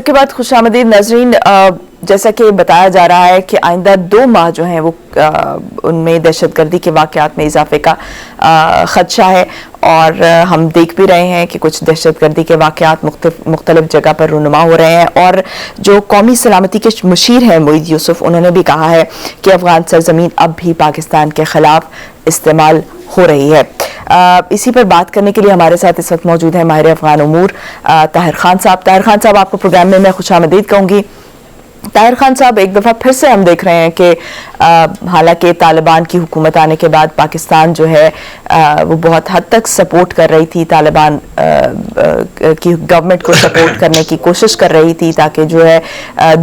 کے بعد خوش آمدید ناظرین. جیسا کہ بتایا جا رہا ہے کہ آئندہ 2 ماہ جو ہیں وہ ان میں دہشت گردی کے واقعات میں اضافے کا خدشہ ہے، اور ہم دیکھ بھی رہے ہیں کہ کچھ دہشت گردی کے واقعات مختلف جگہ پر رونما ہو رہے ہیں. اور جو قومی سلامتی کے مشیر ہیں معید یوسف، انہوں نے بھی کہا ہے کہ افغان سرزمین اب بھی پاکستان کے خلاف استعمال ہو رہی ہے. اسی پر بات کرنے کے لیے ہمارے ساتھ اس وقت موجود ہیں ماہر افغان امور طاہر خان صاحب. طاہر خان صاحب، آپ کو پروگرام میں خوش آمدید کہوں گی. طاہر خان صاحب، ایک دفعہ پھر سے ہم دیکھ رہے ہیں کہ حالانکہ طالبان کی حکومت آنے کے بعد پاکستان جو ہے وہ بہت حد تک سپورٹ کر رہی تھی، طالبان کی گورنمنٹ کو سپورٹ کرنے کی کوشش کر رہی تھی تاکہ جو ہے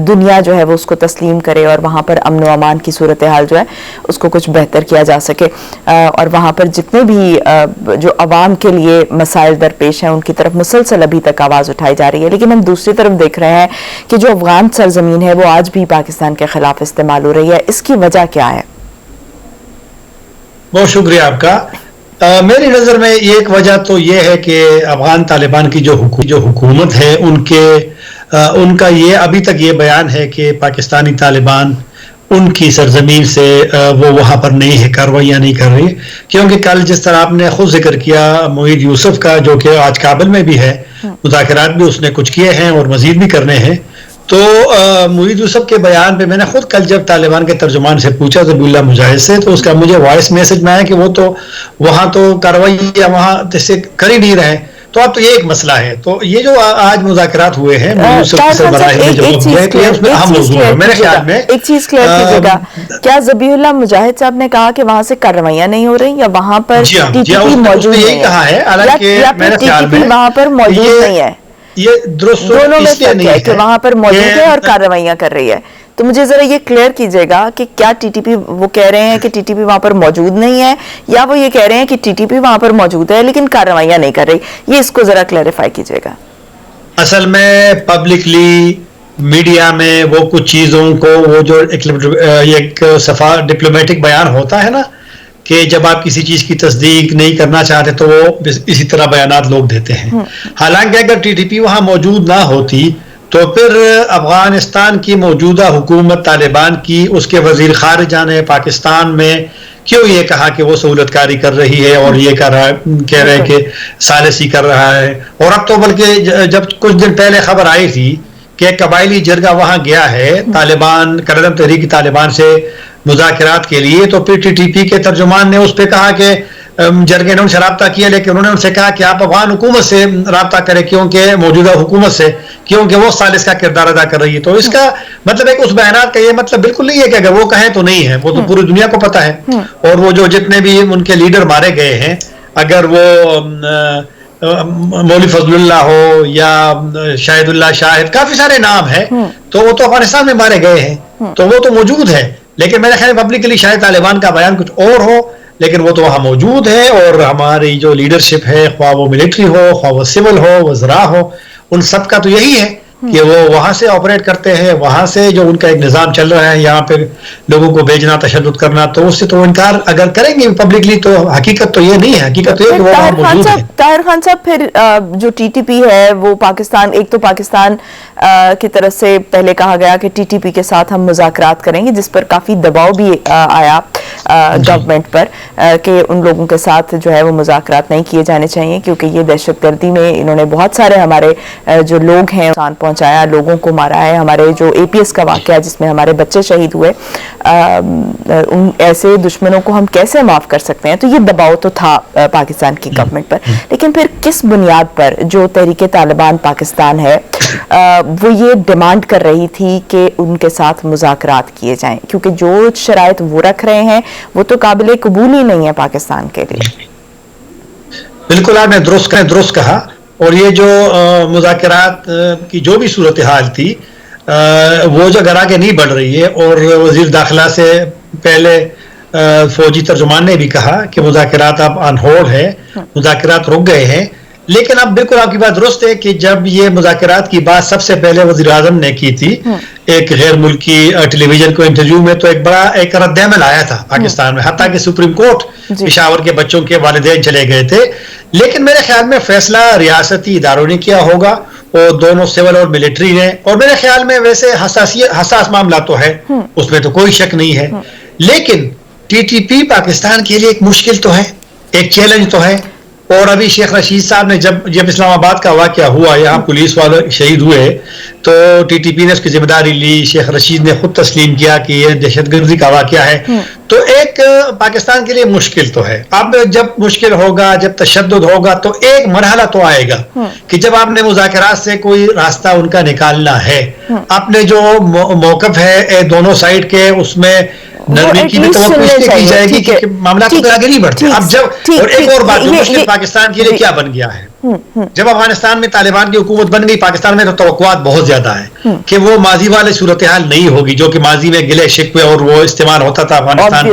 دنیا جو ہے وہ اس کو تسلیم کرے اور وہاں پر امن و امان کی صورتحال جو ہے اس کو کچھ بہتر کیا جا سکے، اور وہاں پر جتنے بھی جو عوام کے لیے مسائل درپیش ہیں ان کی طرف مسلسل ابھی تک آواز اٹھائی جا رہی ہے. لیکن ہم دوسری طرف دیکھ رہے ہیں کہ جو افغان سرزمین ہے وہ آج بھی پاکستان کے خلاف استعمال ہو رہی ہے. اس کی وجہ کیا ہے؟ بہت شکریہ آپ کا. میری نظر میں ایک وجہ تو یہ ہے کہ افغان طالبان کی جو حکومت ہے ان کا یہ ابھی تک یہ بیان ہے کہ پاکستانی طالبان ان کی سرزمین سے وہ وہاں پر نہیں ہے، کارروائیاں نہیں کر رہی. کیونکہ کل جس طرح آپ نے خود ذکر کیا معید یوسف کا، جو کہ آج کابل میں بھی ہے، مذاکرات بھی اس نے کچھ کیے ہیں اور مزید بھی کرنے ہیں. تو معید یوسف کے بیان پہ میں نے خود کل جب طالبان کے ترجمان سے پوچھا ذبیح اللہ مجاہد سے، تو اس کا مجھے وائس میسج میں آیا کہ وہ تو وہاں تو کارروائی وہاں سے کر ہی نہیں رہے. تو اب تو یہ ایک مسئلہ ہے. تو یہ جو آج مذاکرات ہوئے ہیں ایک چیز کلیئر کیجیے گا، کیا ذبیح اللہ مجاہد صاحب نے کہا کہ وہاں سے کارروائیاں نہیں ہو رہی یا وہاں پر ٹی ٹی پی موجود نہیں ہے، یا پھر ٹی ٹی پی وہاں پر موجود نہیں ہے؟ یہ درست دونوں میں فرق ہے کہ وہاں پر موجود ہے اور کارروائیاں کر رہی ہے. تو مجھے ذرا یہ کلیئر کیجئے گا کہ کیا ٹی ٹی پی وہ کہہ رہے ہیں کہ ٹی ٹی پی وہاں پر موجود نہیں ہے، یا وہ یہ کہہ رہے ہیں کہ ٹی ٹی پی وہاں پر موجود ہے لیکن کارروائیاں نہیں کر رہی؟ یہ اس کو ذرا کلیریفائی کیجئے گا. اصل میں پبلکلی میڈیا میں وہ کچھ چیزوں کو، وہ جو ایک صفحہ ڈپلومیٹک بیان ہوتا ہے نا، کہ جب آپ کسی چیز کی تصدیق نہیں کرنا چاہتے تو وہ اسی طرح بیانات لوگ دیتے ہیں. حالانکہ اگر ٹی ٹی پی وہاں موجود نہ ہوتی تو پھر افغانستان کی موجودہ حکومت طالبان کی، اس کے وزیر خارجہ نے پاکستان میں کیوں یہ کہا کہ وہ سہولت کاری کر رہی ہے اور یہ کہہ رہے ہیں کہ ثالثی کر رہا ہے. اور اب تو بلکہ جب کچھ دن پہلے خبر آئی تھی کہ قبائلی جرگہ وہاں گیا ہے طالبان قلم تحریک طالبان سے مذاکرات کے لیے، تو پھر ٹی ٹی پی کے ترجمان نے اس پہ کہا کہ جرگے نے ان سے رابطہ کیا، لیکن انہوں نے ان سے کہا کہ آپ افغان حکومت سے رابطہ کریں، کیونکہ موجودہ حکومت سے، کیونکہ وہ ثالث کا کردار ادا کر رہی ہے. تو اس کا مطلب ہے کہ اس بیانات کا یہ مطلب بالکل نہیں ہے کہ اگر وہ کہیں تو نہیں ہے، وہ تو پوری دنیا کو پتہ ہے. اور وہ جو جتنے بھی ان کے لیڈر مارے گئے ہیں، اگر وہ مولوی فضل اللہ ہو یا شاہد اللہ شاہد، کافی سارے نام ہیں، تو وہ تو افغانستان میں مارے گئے ہیں، تو وہ تو موجود ہے. لیکن میرے خیال پبلکلی شاید طالبان کا بیان کچھ اور ہو، لیکن وہ تو وہاں موجود ہے. اور ہماری جو لیڈرشپ ہے، خواہ وہ ملٹری ہو، خواہ وہ سول ہو، وزراء ہو، ان سب کا تو یہی ہے کہ وہ وہاں سے آپریٹ کرتے ہیں، وہاں سے جو ان کا ایک نظام چل رہا ہے یہاں پہ لوگوں کو بھیجنا، تشدد کرنا، تو اس سے تو انکار اگر کریں گے پبلکلی تو حقیقت تو یہ نہیں ہے. حقیقت تو یہ کہ وہ وہاں موجود ہے. طاہر خان صاحب، پھر جو ٹی ٹی پی ہے وہ پاکستان، ایک تو پاکستان کی طرف سے پہلے کہا گیا کہ ٹی ٹی پی کے ساتھ ہم مذاکرات کریں گے، جس پر کافی دباؤ بھی آیا گورنمنٹ پر کہ ان لوگوں کے ساتھ جو ہے وہ مذاکرات نہیں کیے جانے چاہیے کیونکہ یہ دہشت گردی میں انہوں نے بہت سارے ہمارے جو لوگ ہیں نقصان پہنچایا، لوگوں کو مارا ہے. ہمارے جو اے پی ایس کا واقعہ جس میں ہمارے بچے شہید ہوئے، ان ایسے دشمنوں کو ہم کیسے معاف کر سکتے ہیں؟ تو یہ دباؤ تو تھا پاکستان کی گورنمنٹ پر. لیکن پھر کس بنیاد پر جو تحریک طالبان پاکستان ہے وہ یہ ڈیمانڈ کر رہی تھی کہ ان کے ساتھ مذاکرات کیے جائیں؟ کیونکہ جو شرائط وہ رکھ رہے ہیں وہ تو قابل قبول ہی نہیں ہے پاکستان کے لیے. بالکل آپ نے درست کہا. اور یہ جو مذاکرات کی جو بھی صورتحال تھی وہ جو اگر آگے نہیں بڑھ رہی ہے، اور وزیر داخلہ سے پہلے فوجی ترجمان نے بھی کہا کہ مذاکرات اب آن ہولڈ ہے، مذاکرات رک گئے ہیں. لیکن اب بالکل آپ کی بات درست ہے کہ جب یہ مذاکرات کی بات سب سے پہلے وزیر اعظم نے کی تھی ایک غیر ملکی ٹیلی ویژن کو انٹرویو میں، تو ایک بڑا ایک رد عمل آیا تھا پاکستان میں، حتیٰ کہ سپریم کورٹ پشاور کے بچوں کے والدین چلے گئے تھے. لیکن میرے خیال میں فیصلہ ریاستی اداروں نے کیا ہوگا، وہ دونوں سول اور ملٹری ہیں، اور میرے خیال میں ویسے حساس معاملہ تو ہے، اس میں تو کوئی شک نہیں ہے، لیکن ٹی ٹی پی پاکستان کے لیے ایک مشکل تو ہے، ایک چیلنج تو ہے. اور ابھی شیخ رشید صاحب نے جب اسلام آباد کا واقعہ ہوا، یہاں پولیس والے شہید ہوئے، تو ٹی ٹی پی نے اس کی ذمہ داری لی، شیخ رشید نے خود تسلیم کیا کہ یہ دہشت گردی کا واقعہ ہے. تو ایک پاکستان کے لیے مشکل تو ہے. اب جب مشکل ہوگا، جب تشدد ہوگا، تو ایک مرحلہ تو آئے گا کہ جب آپ نے مذاکرات سے کوئی راستہ ان کا نکالنا ہے، اپنے جو موقف ہے دونوں سائیڈ کے، اس میں نرمی کی بھی توقع کی جائے گی کہ معاملات تو آگے نہیں بڑھتے. اب جب اور ایک اور بات جو مشکل پاکستان کے لیے کیا بن گیا ہے، جب افغانستان میں طالبان کی حکومت بن گئی، پاکستان میں تو توقعات بہت زیادہ ہیں کہ وہ ماضی والے صورتحال نہیں ہوگی جو کہ ماضی میں گلے شکوے اور وہ استعمال ہوتا تھا افغانستان.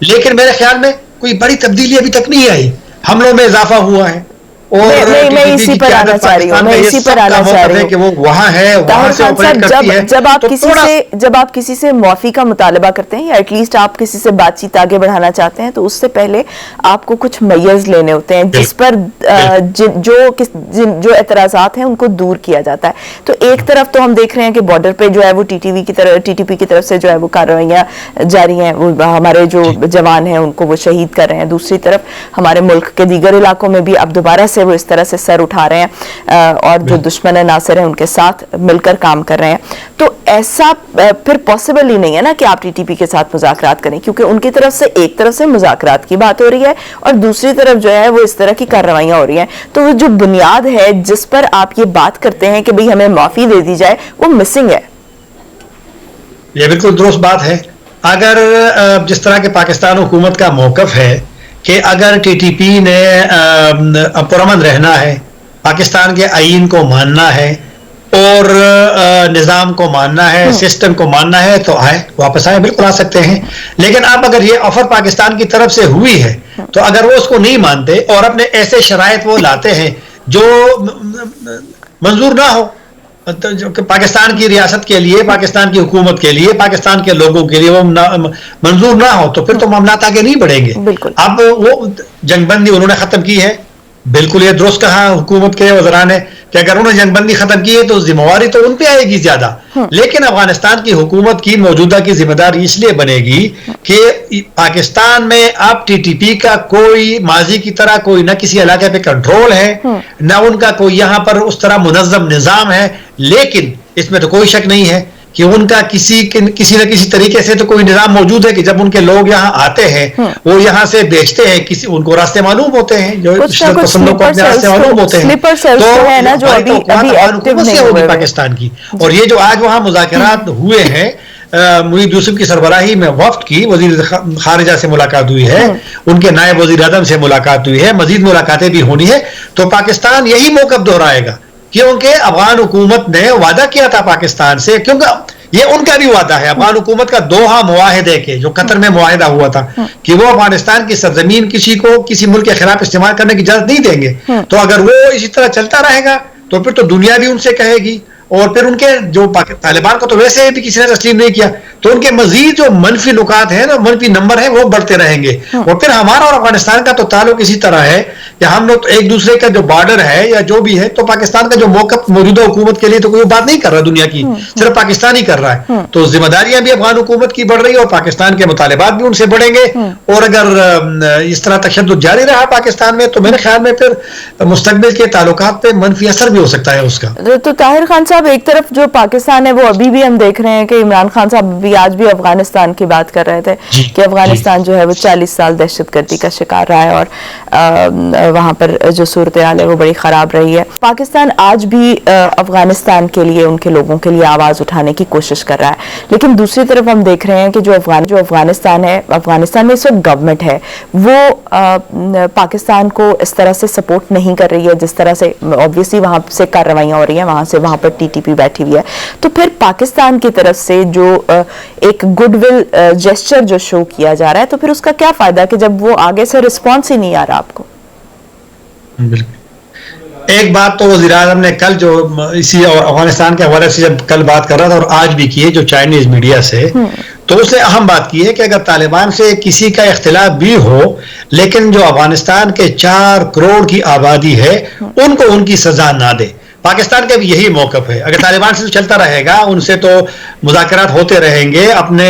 لیکن میرے خیال میں کوئی بڑی تبدیلی ابھی تک نہیں آئی، حملوں میں اضافہ ہوا ہے، اور میں اسی پر آنا چاہ رہی ہوں کہ وہ وہاں ہے، وہاں سے آپریٹ کرتی ہے. جب آپ کسی سے معافی کا مطالبہ کرتے ہیں یا ایٹ لیسٹ آپ کسی سے بات چیت آگے بڑھانا چاہتے ہیں، تو اس سے پہلے آپ کو کچھ میز لینے ہوتے ہیں جس پر جو اعتراضات ہیں ان کو دور کیا جاتا ہے. تو ایک طرف تو ہم دیکھ رہے ہیں کہ بارڈر پہ جو ہے وہ ٹی ٹی پی کی طرف سے جو ہے وہ کارروائیاں جاری ہیں، وہ ہمارے جو جوان ہیں ان کو وہ شہید کر رہے ہیں. دوسری طرف ہمارے ملک کے دیگر علاقوں میں بھی اب دوبارہ سے وہ اس طرح سے سر اٹھا رہے ہیں اور جو دشمن ناصر ہیں ان کے ساتھ مل کر کام کر رہے ہیں. تو ایسا پھر پاسبل ہی نہیں ہے نا کہ آپ ٹی ٹی پی کے ساتھ مذاکرات کریں، کیونکہ ان کی طرف سے ایک طرف سے مذاکرات کی بات ہو رہی ہے اور دوسری طرف جو ہے وہ اس طرح کی کارروائیاں ہو رہی ہیں. تو وہ جو بنیاد ہے جس پر آپ یہ بات کرتے ہیں کہ بھئی ہمیں معافی دے دی جائے، وہ مسنگ ہے. یہ بالکل درست بات ہے. اگر جس طرح کے پاکستان حکومت کا موقف ہے کہ اگر ٹی ٹی پی نے پرامن رہنا ہے، پاکستان کے آئین کو ماننا ہے اور نظام کو ماننا ہے، سسٹم کو ماننا ہے، تو آئے، واپس آئے، بالکل آ سکتے ہیں. لیکن اب اگر یہ آفر پاکستان کی طرف سے ہوئی ہے تو اگر وہ اس کو نہیں مانتے اور اپنے ایسے شرائط وہ لاتے ہیں جو منظور نہ ہو پاکستان کی ریاست کے لیے، پاکستان کی حکومت کے لیے، پاکستان کے لوگوں کے لیے وہ منظور نہ ہو، تو پھر تو معاملات آگے نہیں بڑھیں گے. اب وہ جنگ بندی انہوں نے ختم کی ہے، بالکل یہ درست کہا حکومت کے وزراء نے کہ اگر انہوں نے جنگ بندی ختم کی ہے تو ذمہ داری تو ان پہ آئے گی زیادہ. لیکن افغانستان کی حکومت کی موجودہ کی ذمہ داری اس لیے بنے گی کہ پاکستان میں اب ٹی ٹی پی کا کوئی ماضی کی طرح کوئی نہ کسی علاقے پہ کنٹرول ہے، نہ ان کا کوئی یہاں پر اس طرح منظم نظام ہے. لیکن اس میں تو کوئی شک نہیں ہے کہ ان کا کسی نہ کسی طریقے سے تو کوئی نظام موجود ہے کہ جب ان کے لوگ یہاں آتے ہیں، وہ یہاں سے بیچتے ہیں، ان کو راستے معلوم ہوتے ہیں، جو پسندوں کو اپنے راستے معلوم ہوتے ہیں. تو ہوگی پاکستان کی. اور یہ جو آج وہاں مذاکرات ہوئے ہیں، مرید یوسف کی سربراہی میں وفد کی وزیر خارجہ سے ملاقات ہوئی ہے، ان کے نائب وزیر اعظم سے ملاقات ہوئی ہے، مزید ملاقاتیں بھی ہونی ہے. تو پاکستان یہی موقف دہرائے گا کیونکہ افغان حکومت نے وعدہ کیا تھا پاکستان سے، کیونکہ یہ ان کا بھی وعدہ ہے افغان حکومت کا دوحہ معاہدے کے، جو قطر میں معاہدہ ہوا تھا کہ وہ افغانستان کی سرزمین کسی کو کسی ملک کے خلاف استعمال کرنے کی اجازت نہیں دیں گے. تو اگر وہ اسی طرح چلتا رہے گا تو پھر تو دنیا بھی ان سے کہے گی، اور پھر ان کے جو طالبان کو تو ویسے بھی کسی نے تسلیم نہیں کیا، تو ان کے مزید جو منفی نکات ہیں، منفی نمبر ہیں، وہ بڑھتے رہیں گے. اور پھر ہمارا اور افغانستان کا تو تعلق اسی طرح ہے کہ ہم لوگ ایک دوسرے کا جو بارڈر ہے یا جو بھی ہے، تو پاکستان کا جو موقف موجودہ حکومت کے لیے تو کوئی بات نہیں کر رہا دنیا کی، صرف پاکستان ہی کر رہا ہے. تو ذمہ داریاں بھی افغان حکومت کی بڑھ رہی ہے اور پاکستان کے مطالبات بھی ان سے بڑھیں گے. اور اگر اس طرح تشدد جاری رہا پاکستان میں تو میرے خیال میں پھر مستقبل کے تعلقات پہ منفی اثر بھی ہو سکتا ہے اس کا. تو طاہر خان صاحب، ایک طرف جو پاکستان ہے وہ ابھی بھی ہم دیکھ رہے ہیں کہ عمران خان صاحب بھی آج بھی افغانستان کی بات کر رہے تھے کہ افغانستان جو ہے وہ 40 سال دہشت گردی کا شکار رہا ہے اور وہاں پر جو صورتحال ہے وہ بڑی خراب رہی ہے. پاکستان آج بھی افغانستان کے لیے، ان کے لوگوں کے لیے آواز اٹھانے کی کوشش کر رہا ہے. لیکن دوسری طرف ہم دیکھ رہے ہیں کہ جو افغانستان ہے، افغانستان میں اس وقت گورنمنٹ ہے وہ پاکستان کو اس طرح سے سپورٹ نہیں کر رہی ہے جس طرح سے obviously وہاں سے کارروائیاں ہو رہی ہیں، وہاں پر ٹی ٹی پی بیٹھی ہوئی ہے. تو پھر پاکستان کی طرف سے جو ایک گڈ ول جیسچر جو شو کیا جا رہا ہے، تو پھر اس کا کیا فائدہ کہ جب وہ آگے سے رسپانس ہی نہیں آ رہا آپ کو؟ ایک بات تو وزیر اعظم نے کل جو اسی افغانستان کے حوالے سے جب کل بات کر رہا تھا اور آج بھی کی ہے جو چائنیز میڈیا سے، تو اس نے اہم بات کی ہے کہ اگر طالبان سے کسی کا اختلاف بھی ہو لیکن جو افغانستان کے 4 کروڑ کی آبادی ہے ان کو ان کی سزا نہ دے. پاکستان کا بھی یہی موقف ہے. اگر طالبان سے چلتا رہے گا, ان سے تو مذاکرات ہوتے رہیں گے, اپنے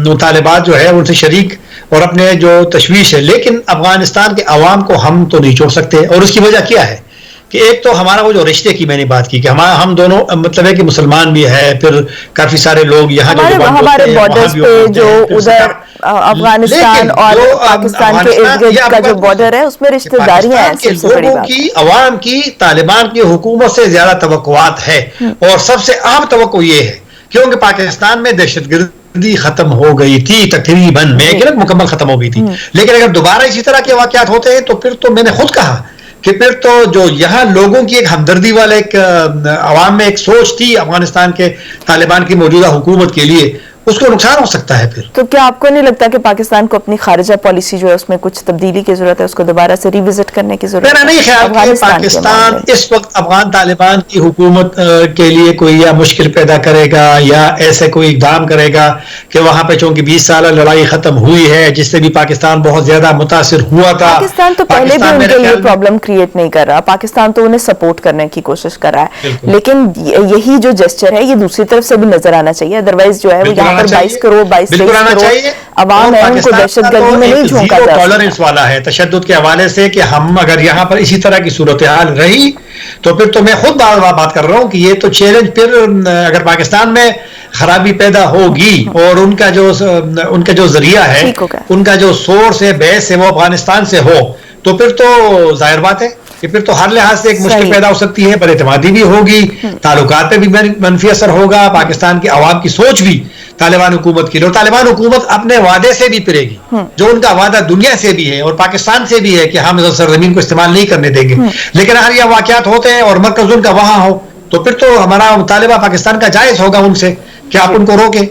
مطالبات جو ہے ان سے شریک اور اپنے جو تشویش ہے, لیکن افغانستان کے عوام کو ہم تو نہیں چھوڑ سکتے. اور اس کی وجہ کیا ہے کہ ایک تو ہمارا وہ جو رشتے کی میں نے بات کی کہ ہم دونوں مطلب ہے کہ مسلمان بھی ہے, پھر کافی سارے لوگ یہاں ہمارے بارڈرز پہ جو ادھر افغانستان اور پاکستان کے ارد گرد کا جو بارڈر ہے اس میں رشتہ داریاں ہیں. سب سے بڑی بات کی عوام کی طالبان کی حکومت سے زیادہ توقعات ہے, اور سب سے اہم توقع یہ ہے کیونکہ پاکستان میں دہشت گردی ختم ہو گئی تھی تقریباً, میں کہ مکمل ختم ہو گئی تھی, لیکن اگر دوبارہ اسی طرح کے واقعات ہوتے ہیں تو پھر تو میں نے خود کہا کہ پھر تو جو یہاں لوگوں کی ایک ہمدردی والا ایک عوام میں ایک سوچ تھی افغانستان کے طالبان کی موجودہ حکومت کے لیے, اس کو نقصان ہو سکتا ہے. پھر تو کیا آپ کو نہیں لگتا کہ پاکستان کو اپنی خارجہ پالیسی جو ہے اس میں کچھ تبدیلی کی ضرورت ہے, اس کو دوبارہ سے ریوزٹ کرنے کی ضرورت ہے؟ میرا نہیں خیال کہ پاکستان اس وقت افغان طالبان کی حکومت کے لیے کوئی یا مشکل پیدا کرے گا یا ایسے کوئی اقدام کرے گا کہ وہاں پہ چونکہ 20 سالہ لڑائی ختم ہوئی ہے جس سے بھی پاکستان بہت زیادہ متاثر ہوا تھا. پاکستان تو پہلے بھی ان کے لیے پرابلم کریٹ نہیں کر رہا, پاکستان تو انہیں سپورٹ کرنے کی کوشش کر رہا ہے, لیکن یہی جو جسچر ہے یہ دوسری طرف سے بھی نظر آنا چاہیے. ادروائز جو ہے وہ یہاں پر 22 کروڑ عوام ہے ان کو دہشت گردی میں نہیں جھونکا جا سکتا. ٹالرنس والا ہے تشدد کے حوالے سے کہ ہم اگر یہاں پر اسی طرح کی صورتحال رہی تو پھر تو میں خود بات کر رہا ہوں کہ یہ تو چیلنج پھر اگر پاکستان میں خرابی پیدا ہوگی اور ان کا جو ذریعہ ہے, ان کا جو سورس ہے, بیس ہے, وہ افغانستان سے ہو تو پھر تو ظاہر بات ہے کہ پھر تو ہر لحاظ سے ایک مشکل پیدا ہو سکتی ہے, بد اعتمادی بھی ہوگی, تعلقات پہ بھی منفی اثر ہوگا, پاکستان کی عوام کی سوچ بھی طالبان حکومت کی, اور طالبان حکومت اپنے وعدے سے بھی پھرے گی جو ان کا وعدہ دنیا سے بھی ہے اور پاکستان سے بھی ہے کہ ہم سرزمین کو استعمال نہیں کرنے دیں گے. لیکن اگر یہ واقعات ہوتے ہیں اور مرکز ان کا وہاں ہو تو پھر تو ہمارا مطالبہ پاکستان کا جائز ہوگا ان سے کہ آپ ان کو روکیں.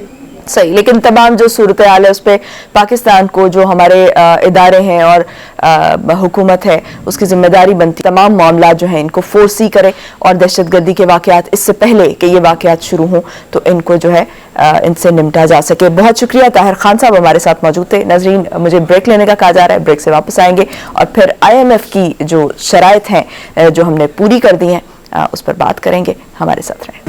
صحیح, لیکن تمام جو صورتحال ہے اس پہ پاکستان کو جو ہمارے ادارے ہیں اور حکومت ہے اس کی ذمہ داری بنتی تمام معاملات جو ہیں ان کو فورسی کرے, اور دہشت گردی کے واقعات اس سے پہلے کہ یہ واقعات شروع ہوں تو ان کو جو ہے ان سے نمٹا جا سکے. بہت شکریہ طاہر خان صاحب ہمارے ساتھ موجود تھے. ناظرین مجھے بریک لینے کا کہا جا رہا ہے, بریک سے واپس آئیں گے اور پھر IMF کی جو شرائط ہیں جو ہم نے پوری کر دی ہیں اس پر بات کریں گے. ہمارے ساتھ رہیں.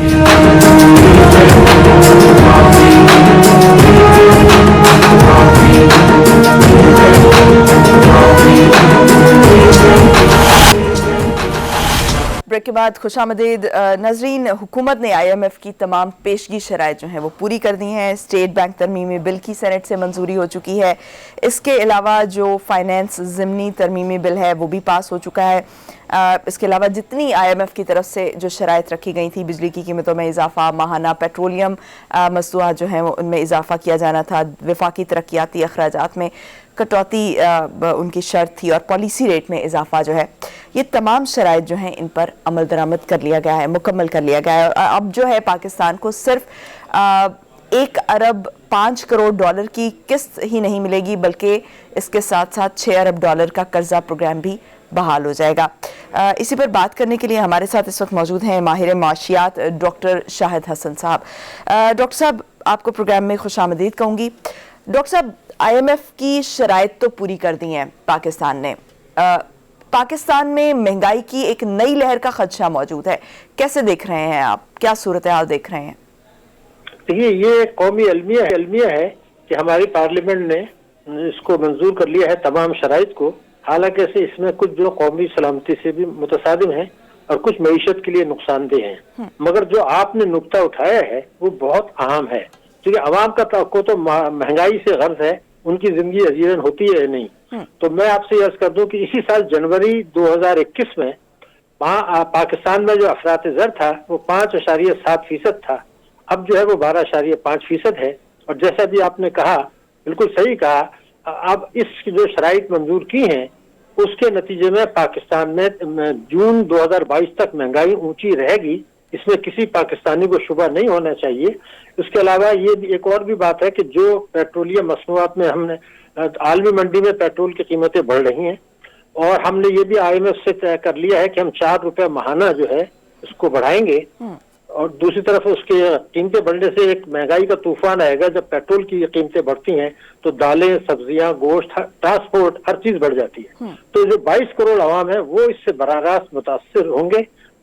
بریک کے بعد خوش آمدید. ناظرین, حکومت نے IMF کی تمام پیشگی شرائط جو ہیں وہ پوری کر دی ہیں. اسٹیٹ بینک ترمیمی بل کی سینٹ سے منظوری ہو چکی ہے. اس کے علاوہ جو فائنینس ضمنی ترمیمی بل ہے وہ بھی پاس ہو چکا ہے. اس کے علاوہ جتنی IMF کی طرف سے جو شرائط رکھی گئی تھی, بجلی کی قیمتوں میں اضافہ, ماہانہ پیٹرولیم مصنوعات جو ہیں وہ ان میں اضافہ کیا جانا تھا, وفاقی ترقیاتی اخراجات میں کٹوتی ان کی شرط تھی, اور پالیسی ریٹ میں اضافہ جو ہے, یہ تمام شرائط جو ہیں ان پر عمل درآمد کر لیا گیا ہے, مکمل کر لیا گیا ہے. اور اب جو ہے پاکستان کو صرف 1 ارب 5 کروڑ ڈالر کی قسط ہی نہیں ملے گی بلکہ اس کے ساتھ ساتھ 6 ارب ڈالر کا قرضہ پروگرام بھی بحال ہو جائے گا. اسی پر بات کرنے کے لیے ہمارے ساتھ اس وقت موجود ہیں ماہر معاشیات ڈاکٹر شاہد حسن صاحب. ڈاکٹر صاحب آپ کو پروگرام میں خوش آمدید کہوں گی. ڈاکٹر صاحب, IMF کی شرائط تو پوری کر دی ہیں پاکستان نے, پاکستان میں مہنگائی کی ایک نئی لہر کا خدشہ موجود ہے, کیسے دیکھ رہے ہیں آپ, کیا صورتحال دیکھ رہے ہیں؟ دیکھیے, یہ قومی المیہ ہے کہ ہماری پارلیمنٹ نے اس کو منظور کر لیا ہے تمام شرائط کو, حالانکہ اس میں کچھ جو قومی سلامتی سے بھی متصادم ہیں اور کچھ معیشت کے لیے نقصان دہ ہیں. مگر جو آپ نے نقطہ اٹھایا ہے وہ بہت اہم ہے, کیونکہ عوام کا توقع تو مہنگائی سے غرض ہے ان کی زندگی عزیزاً ہوتی ہے نہیں. تو میں آپ سے عرض کر دوں کہ اسی سال جنوری 2021 میں پاکستان میں جو افراط زر تھا وہ 5.7% تھا, اب جو ہے وہ 12.5% ہے. اور جیسا بھی آپ نے کہا, بالکل صحیح کہا, اب اس کی جو شرائط منظور کی ہیں اس کے نتیجے میں پاکستان میں جون 2022 تک مہنگائی اونچی رہے گی, اس میں کسی پاکستانی کو شبہ نہیں ہونا چاہیے. اس کے علاوہ یہ بھی ایک اور بھی بات ہے کہ جو پیٹرولیم مصنوعات میں ہم نے عالمی منڈی میں پیٹرول کی قیمتیں بڑھ رہی ہیں, اور ہم نے یہ بھی IMF سے طے کر لیا ہے کہ ہم 4 روپے ماہانہ جو ہے اس کو بڑھائیں گے. اور دوسری طرف اس کی قیمتیں بڑھنے سے ایک مہنگائی کا طوفان آئے گا. جب پیٹرول کی قیمتیں بڑھتی ہیں تو دالیں, سبزیاں, گوشت, ٹرانسپورٹ ہر چیز بڑھ جاتی ہے. تو جو 22 کروڑ عوام ہے وہ اس سے براہ راست متاثر ہوں گے,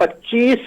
25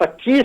25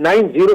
90